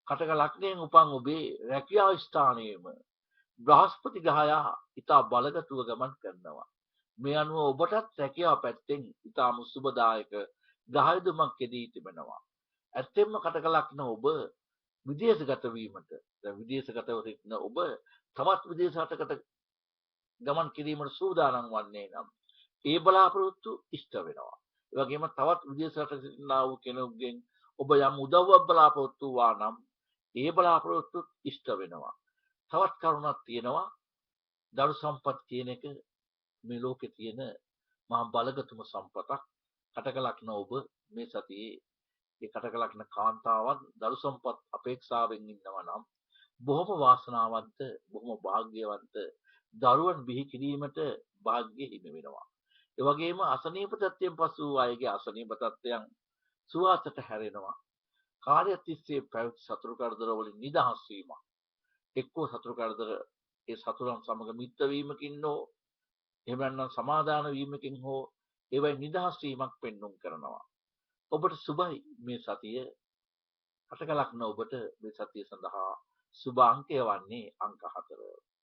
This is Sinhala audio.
කටක ලග්නයෙන් උපන් ඔබේ රැකියාව ස්ථානයේම බ්‍රහස්පති ග්‍රහයා ඉතා බලගතුව ගමන් කරනවා. මේ අනුව ඔබටත් රැකියාව පැත්තෙන් ඉතාම සුබදායක ග්‍රහයුතුමක් යෙදී තිබෙනවා. ඇත්තෙන්ම කටක ලග්න ඔබ විදේශගත වීමට විදේශගතව සිටින ඔබ තවත් විදේශ රටකට ගමන් කිරීමට සූදානම් වන්නේ නම් ඒ බලාපොරොත්තු ඉෂ්ට වෙනවා. ඒ වගේම තවත් විදේශ රටක සිටිනා වූ කෙනෙකුගෙන් ඔබ යම් උදව්වක් බලාපොරොත්තු වුණා නම් ඒ බලාපොරොත්තු ඉෂ්ට වෙනවා. තවත් කරුණක් තියෙනවා. දරු සම්පත් කියන එක මේ ලෝකේ තියෙන මහා බලගතුම සම්පතක්. කටක ලග්න ඔබ මේ සතියේ ඒ කටක ලග්න කාන්තාවන් දරු සම්පත් අපේක්ෂාවෙන් ඉන්නවා නම් බොහොම වාසනාවන්ත බොහොම වාග්යවන්ත දරුවන් බිහි කිරීමට වාග්ය හිමි වෙනවා. ඒ වගේම අසනීප තත්ත්වයෙන් පසු වූ අයගේ අසනීප තත්ත්වයන් සුවාසට හැරෙනවා. කාලය තිස්සේ පැවති සතුරු කරදර වලින් නිදහස් වීමක්. එක්කෝ සතුරු කරදර ඒ සතුරන් සමග මිත්‍ර වීමකින් හෝ එහෙම නැත්නම් සමාදාන වීමකින් හෝ ඒවයි නිදහස් වීමක් පෙන්눔 කරනවා. ඔබට සුබයි මේ සතිය. කටක ලග්න ඔබට මේ සතිය සඳහා සුබ අංකය වන්නේ අංක 4.